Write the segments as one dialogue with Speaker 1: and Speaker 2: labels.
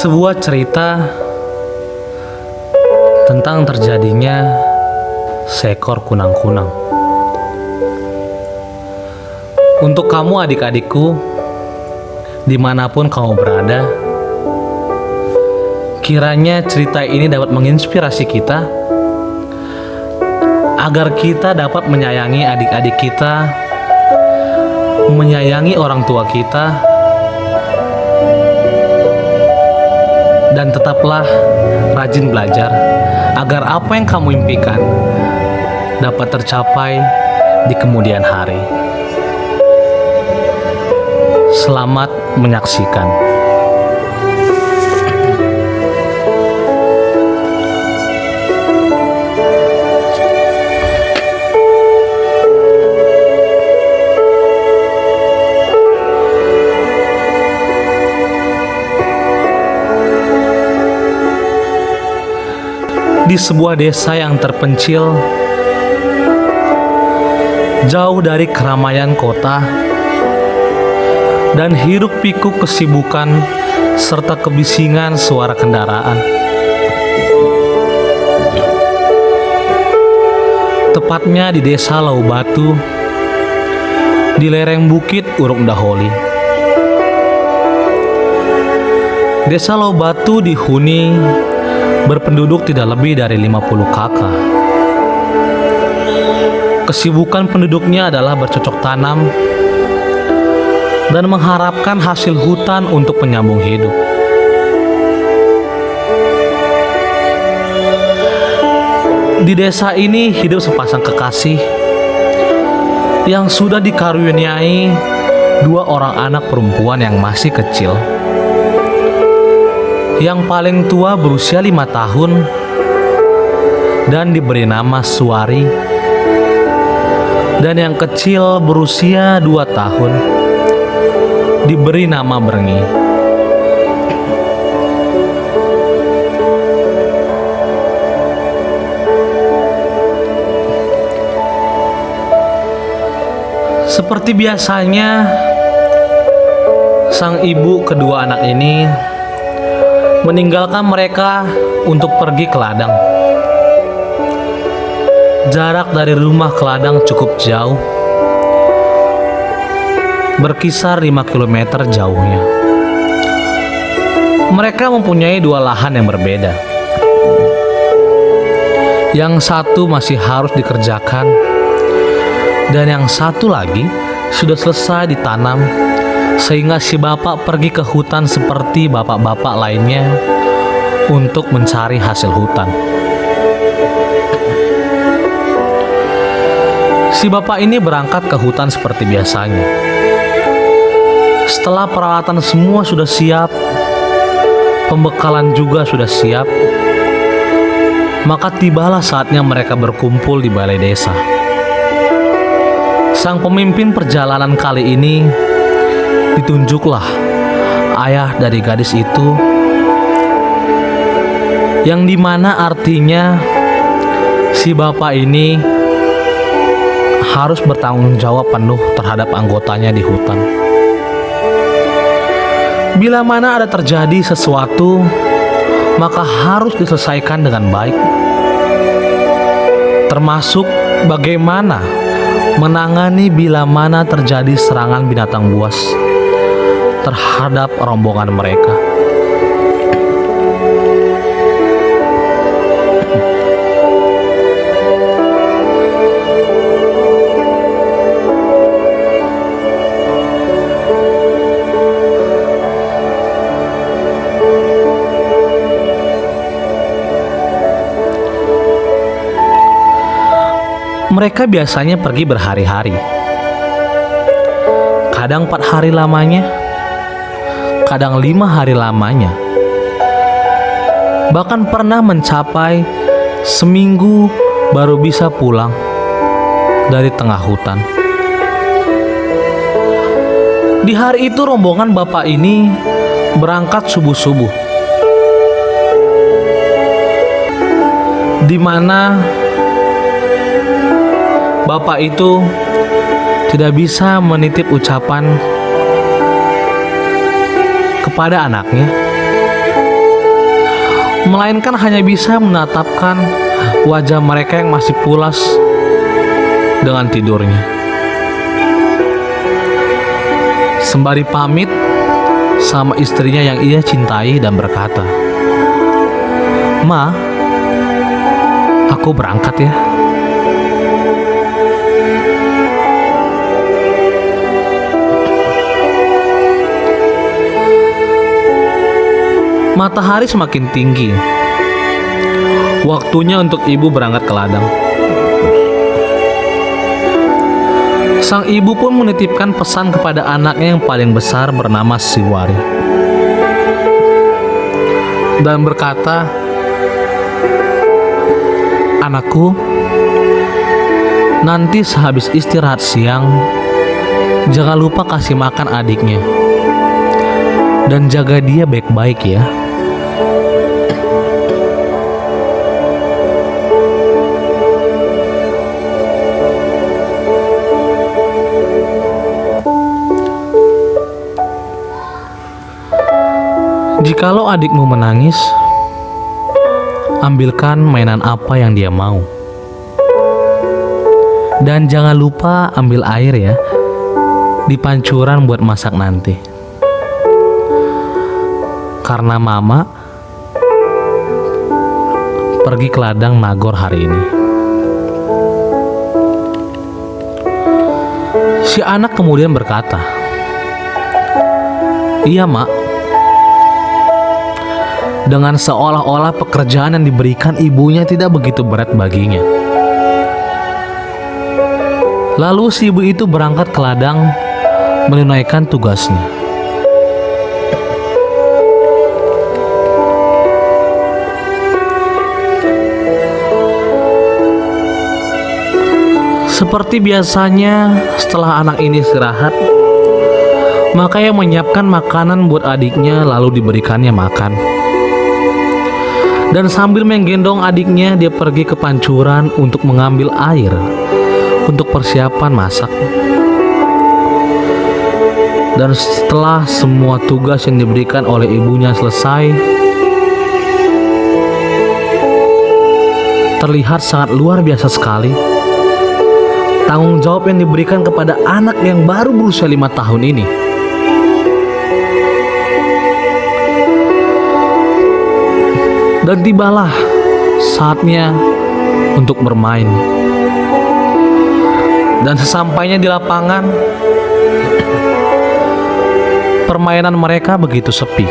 Speaker 1: Sebuah cerita tentang terjadinya seekor kunang-kunang. Untuk kamu adik-adikku, dimanapun kamu berada, kiranya cerita ini dapat menginspirasi kita agar kita dapat menyayangi adik-adik kita, menyayangi orang tua kita, dan tetaplah rajin belajar agar apa yang kamu impikan dapat tercapai di kemudian hari. Selamat menyaksikan. Di sebuah desa yang terpencil, jauh dari keramaian kota dan hiruk-pikuk kesibukan serta kebisingan suara kendaraan. Tepatnya di desa Laubatu, di lereng bukit Uruk Daholi. Desa Laubatu dihuni berpenduduk tidak lebih dari 50 kakak. Kesibukan penduduknya adalah bercocok tanam dan mengharapkan hasil hutan untuk penyambung hidup. Di desa ini hidup sepasang kekasih yang sudah dikaruniai 2 orang anak perempuan yang masih kecil. Yang paling tua berusia 5 tahun dan diberi nama Suwari, dan yang kecil berusia 2 tahun diberi nama Brengi. Seperti biasanya, sang ibu kedua anak ini meninggalkan mereka untuk pergi ke ladang. Jarak dari rumah ke ladang cukup jauh, berkisar 5 km jauhnya. Mereka mempunyai 2 lahan yang berbeda. Yang satu masih harus dikerjakan, dan yang satu lagi sudah selesai ditanam, sehingga si bapak pergi ke hutan seperti bapak-bapak lainnya untuk mencari hasil hutan. Si bapak ini berangkat ke hutan seperti biasanya. Setelah peralatan semua sudah siap, pembekalan juga sudah siap, maka tibalah saatnya mereka berkumpul di balai desa. Sang pemimpin perjalanan kali ini ditunjuklah ayah dari gadis itu, yang dimana artinya si bapak ini harus bertanggung jawab penuh terhadap anggotanya di hutan. Bila mana ada terjadi sesuatu, maka harus diselesaikan dengan baik, termasuk bagaimana menangani bila mana terjadi serangan binatang buas terhadap rombongan mereka. Mereka biasanya pergi berhari-hari, kadang 4 hari lamanya, kadang 5 hari lamanya, bahkan pernah mencapai seminggu baru bisa pulang dari tengah hutan. Di hari itu rombongan bapak ini berangkat subuh-subuh, di mana bapak itu tidak bisa menitip ucapan kepada anaknya melainkan hanya bisa menatapkan wajah mereka yang masih pulas dengan tidurnya. Sembari pamit sama istrinya yang ia cintai dan berkata, "Ma, aku berangkat ya." Matahari semakin tinggi. Waktunya untuk ibu berangkat ke ladang. Sang ibu pun menitipkan pesan kepada anaknya yang paling besar bernama Siwari, dan berkata, "Anakku, nanti sehabis istirahat siang, jangan lupa kasih makan adiknya. Dan jaga dia baik-baik ya." Jikalau adikmu menangis, ambilkan mainan apa yang dia mau. Dan jangan lupa ambil air ya di pancuran buat masak nanti. Karena mama pergi ke ladang Nagor hari ini. Si anak kemudian berkata, "Iya, Mak." Dengan seolah-olah pekerjaan yang diberikan ibunya tidak begitu berat baginya. Lalu si ibu itu berangkat ke ladang menunaikan tugasnya. Seperti biasanya, setelah anak ini istirahat, maka ia menyiapkan makanan buat adiknya lalu diberikannya makan. Dan sambil menggendong adiknya, dia pergi ke pancuran untuk mengambil air untuk persiapan masak. Dan setelah semua tugas yang diberikan oleh ibunya selesai, terlihat sangat luar biasa sekali tanggung jawab yang diberikan kepada anak yang baru berusia 5 tahun ini. Dan tibalah saatnya untuk bermain. Dan sesampainya di lapangan, permainan mereka begitu sepi.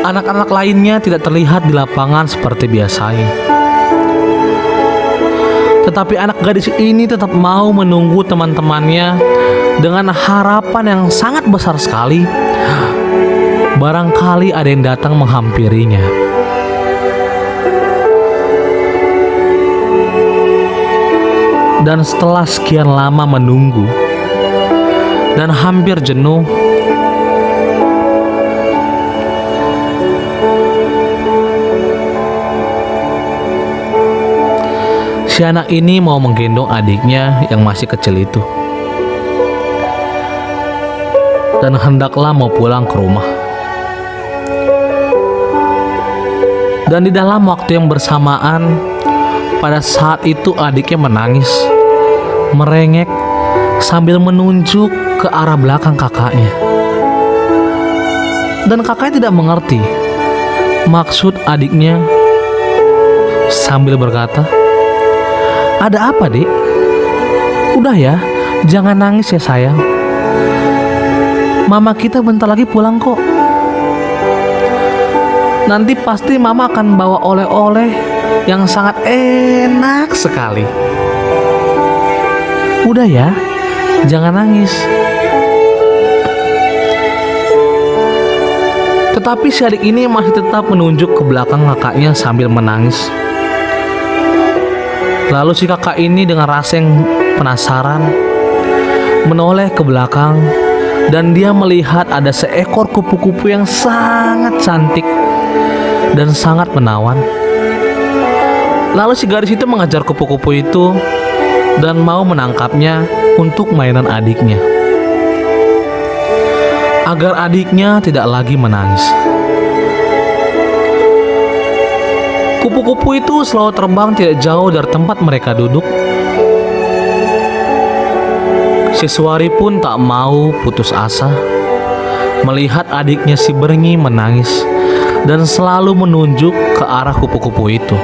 Speaker 1: Anak-anak lainnya tidak terlihat di lapangan seperti biasanya. Tetapi anak gadis ini tetap mau menunggu teman-temannya dengan harapan yang sangat besar sekali. Barangkali ada yang datang menghampirinya. Dan setelah sekian lama menunggu dan hampir jenuh, si anak ini mau menggendong adiknya yang masih kecil itu, dan hendaklah mau pulang ke rumah. Dan di dalam waktu yang bersamaan, pada saat itu adiknya menangis, merengek sambil menunjuk ke arah belakang kakaknya. Dan kakaknya tidak mengerti maksud adiknya, sambil berkata, "Ada apa, Dek? Udah ya, jangan nangis ya sayang. Mama kita bentar lagi pulang kok. Nanti pasti mama akan bawa oleh-oleh yang sangat enak sekali. Udah ya, jangan nangis." Tetapi si adik ini masih tetap menunjuk ke belakang kakaknya sambil menangis. Lalu si kakak ini dengan rasa yang penasaran menoleh ke belakang, dan dia melihat ada seekor kupu-kupu yang sangat cantik dan sangat menawan. Lalu si gadis itu mengejar kupu-kupu itu dan mau menangkapnya untuk mainan adiknya. agar adiknya tidak lagi menangis. Kupu-kupu itu selalu terbang tidak jauh dari tempat mereka duduk. Siswari pun tak mau putus asa melihat adiknya si Berngi menangis dan selalu menunjuk ke arah kupu-kupu itu.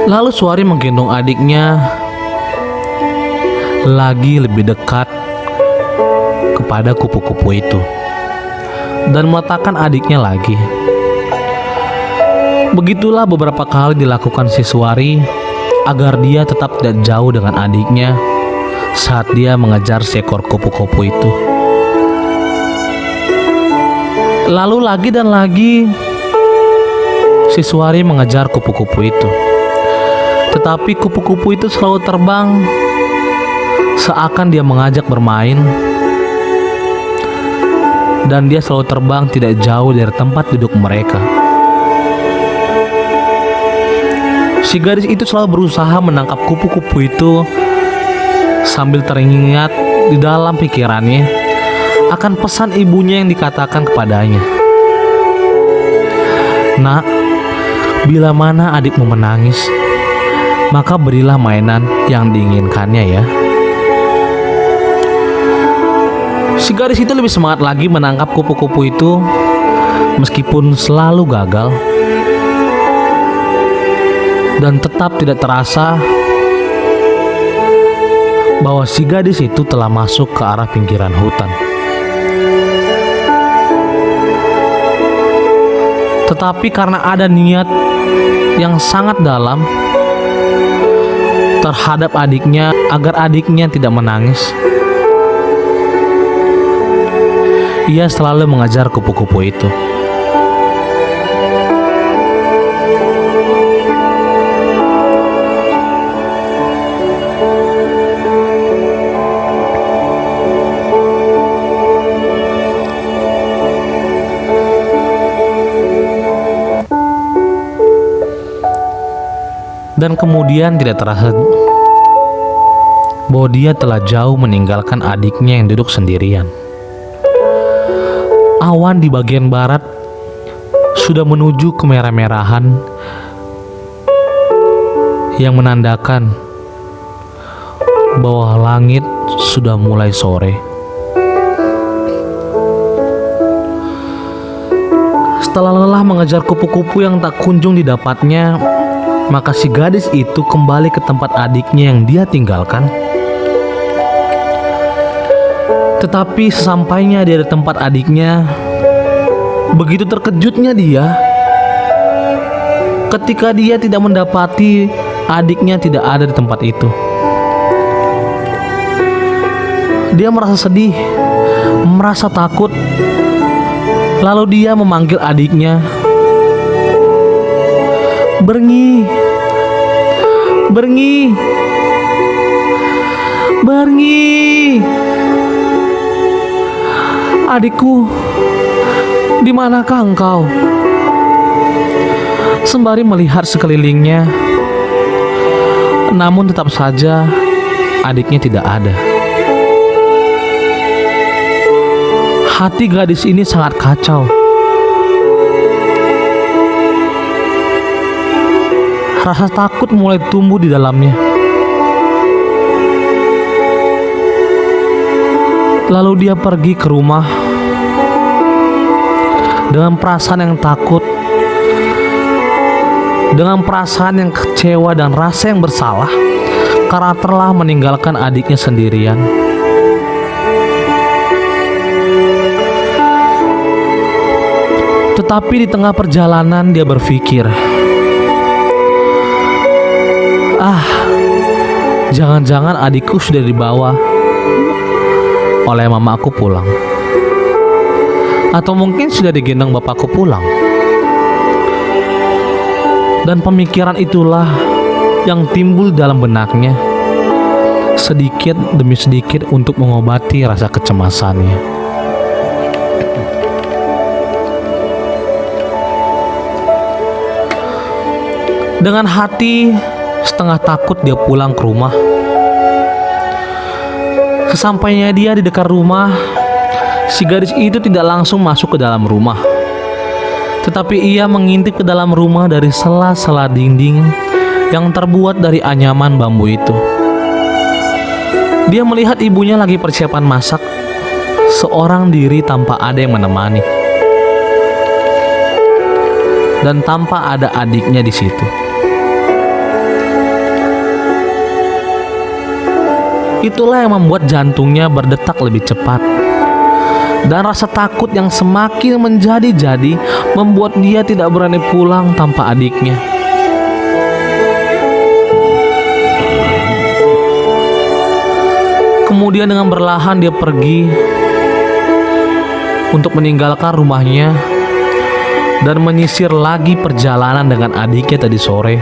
Speaker 1: Lalu Suari menggendong adiknya lagi lebih dekat kepada kupu-kupu itu dan meletakkan adiknya lagi. Begitulah beberapa kali dilakukan si Suari agar dia tetap tidak jauh dengan adiknya saat dia mengejar seekor kupu-kupu itu. Lalu lagi dan lagi si Suari mengejar kupu-kupu itu. Tetapi kupu-kupu itu selalu terbang seakan dia mengajak bermain, dan dia selalu terbang tidak jauh dari tempat duduk mereka. Si gadis itu selalu berusaha menangkap kupu-kupu itu sambil teringat di dalam pikirannya akan pesan ibunya yang dikatakan kepadanya. "Nak, bila mana adikmu menangis, maka berilah mainan yang diinginkannya ya." Si gadis itu lebih semangat lagi menangkap kupu-kupu itu meskipun selalu gagal. Dan tetap tidak terasa bahwa si gadis itu telah masuk ke arah pinggiran hutan. Tetapi karena ada niat yang sangat dalam terhadap adiknya agar adiknya tidak menangis, ia selalu mengejar kupu-kupu itu. Dan kemudian tidak terasa bahwa dia telah jauh meninggalkan adiknya yang duduk sendirian. Awan di bagian barat sudah menuju kemerah-merahan yang menandakan bahwa langit sudah mulai sore. Setelah lelah mengejar kupu-kupu yang tak kunjung didapatnya, maka si gadis itu kembali ke tempat adiknya yang dia tinggalkan. Tetapi sesampainya dia di tempat adiknya, begitu terkejutnya dia ketika dia tidak mendapati adiknya tidak ada di tempat itu. Dia merasa sedih, merasa takut. Lalu dia memanggil adiknya, "Berngi, Berngi, Berngi, adikku, di manakah engkau?" Sembari melihat sekelilingnya, namun tetap saja adiknya tidak ada. Hati gadis ini sangat kacau. Rasa takut mulai tumbuh di dalamnya. Lalu dia pergi ke rumah dengan perasaan yang takut, dengan perasaan yang kecewa dan rasa yang bersalah karena telah meninggalkan adiknya sendirian. Tetapi di tengah perjalanan dia berpikir, jangan-jangan adikku sudah dibawa oleh mamaku pulang, atau mungkin sudah digendong bapakku pulang. Dan pemikiran itulah yang timbul dalam benaknya, sedikit demi sedikit untuk mengobati rasa kecemasannya. Dengan hati setengah takut dia pulang ke rumah. Sesampainya dia di dekat rumah, si gadis itu tidak langsung masuk ke dalam rumah, tetapi ia mengintip ke dalam rumah dari sela-sela dinding yang terbuat dari anyaman bambu itu. Dia melihat ibunya lagi persiapan masak, seorang diri tanpa ada yang menemani, dan tanpa ada adiknya di situ. Itulah yang membuat jantungnya berdetak lebih cepat, dan rasa takut yang semakin menjadi-jadi membuat dia tidak berani pulang tanpa adiknya. Kemudian dengan berlahan dia pergi untuk meninggalkan rumahnya dan menyisir lagi perjalanan dengan adiknya tadi sore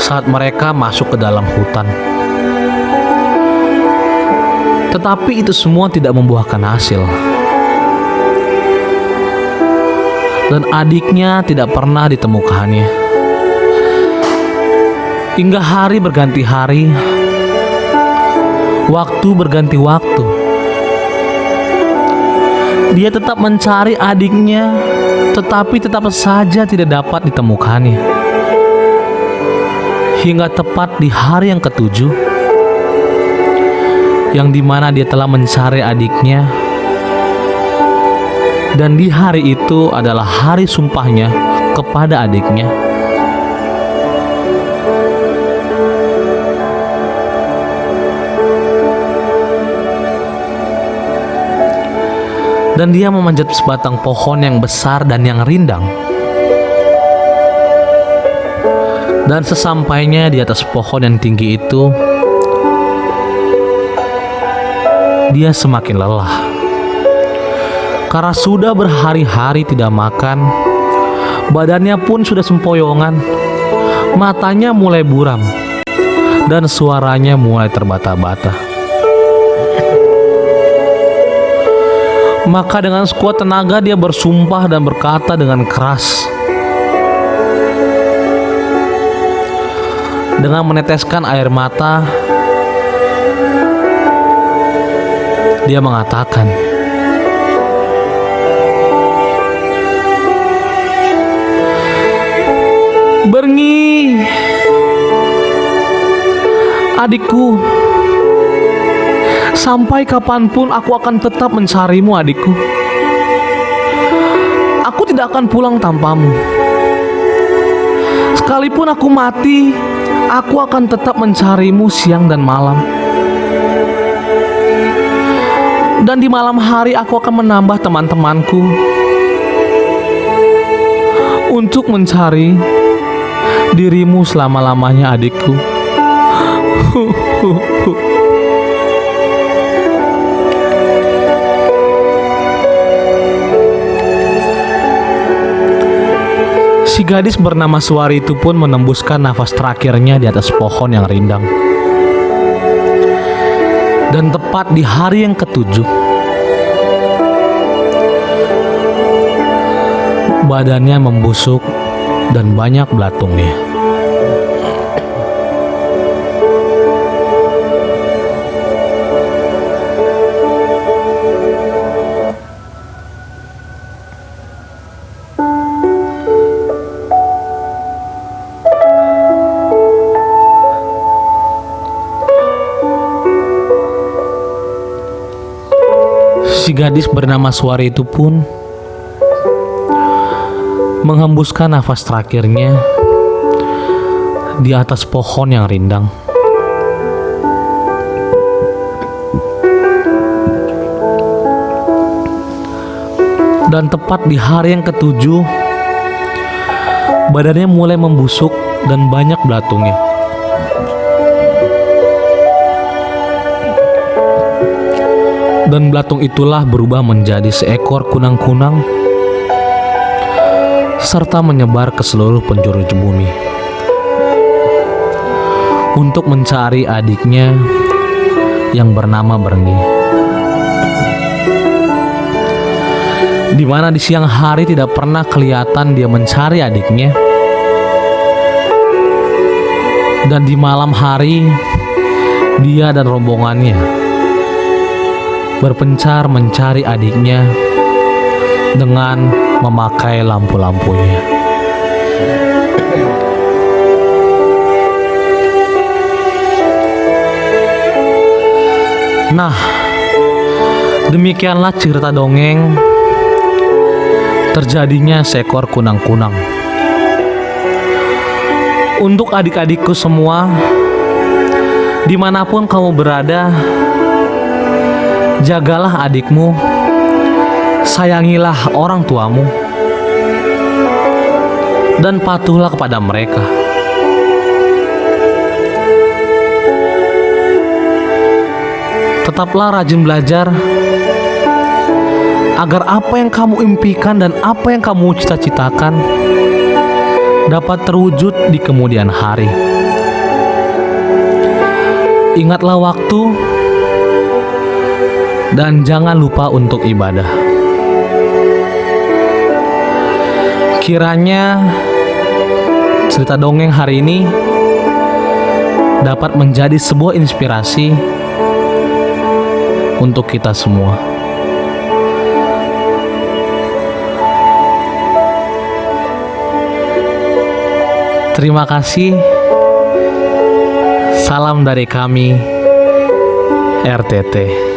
Speaker 1: saat mereka masuk ke dalam hutan. Tetapi itu semua tidak membuahkan hasil, dan adiknya tidak pernah ditemukannya. Hingga hari berganti hari, waktu berganti waktu, dia tetap mencari adiknya, tetapi tetap saja tidak dapat ditemukannya. Hingga tepat di hari yang ketujuh, yang dimana dia telah mencari adiknya, dan di hari itu adalah hari sumpahnya kepada adiknya. Dan dia memanjat sebatang pohon yang besar dan yang rindang. Dan sesampainya di atas pohon yang tinggi itu, dia semakin lelah karena sudah berhari-hari tidak makan. Badannya pun sudah sempoyongan, matanya mulai buram, dan suaranya mulai terbata-bata. Maka dengan sekuat tenaga dia bersumpah dan berkata dengan keras, dengan meneteskan air mata, dia mengatakan, "Berngi, adikku, sampai kapanpun aku akan tetap mencarimu, adikku. Aku tidak akan pulang tanpamu. Sekalipun aku mati, aku akan tetap mencarimu siang dan malam. Dan di malam hari aku akan menambah teman-temanku untuk mencari dirimu selama-lamanya, adikku." Si gadis bernama Suari itu pun menembuskan nafas terakhirnya di atas pohon yang rindang. Dan tepat di hari yang ketujuh, badannya membusuk dan banyak belatungnya. Si gadis bernama Suari itu pun menghembuskan nafas terakhirnya di atas pohon yang rindang. Dan tepat di hari yang ketujuh, badannya mulai membusuk dan banyak belatungnya. Dan belatung itulah berubah menjadi seekor kunang-kunang serta menyebar ke seluruh penjuru bumi untuk mencari adiknya yang bernama Berngi. Di mana di siang hari tidak pernah kelihatan dia mencari adiknya, Dan di malam hari, dia dan rombongannya berpencar mencari adiknya dengan memakai lampu-lampunya. Nah, demikianlah cerita dongeng terjadinya seekor kunang-kunang. Untuk adik-adikku semua, dimanapun kamu berada, jagalah adikmu, sayangilah orang tuamu, dan patuhlah kepada mereka. Tetaplah rajin belajar, agar apa yang kamu impikan dan apa yang kamu cita-citakan dapat terwujud di kemudian hari. Ingatlah waktu dan jangan lupa untuk ibadah. Kiranya cerita dongeng hari ini dapat menjadi sebuah inspirasi untuk kita semua. Terima kasih. Salam dari kami, RTT.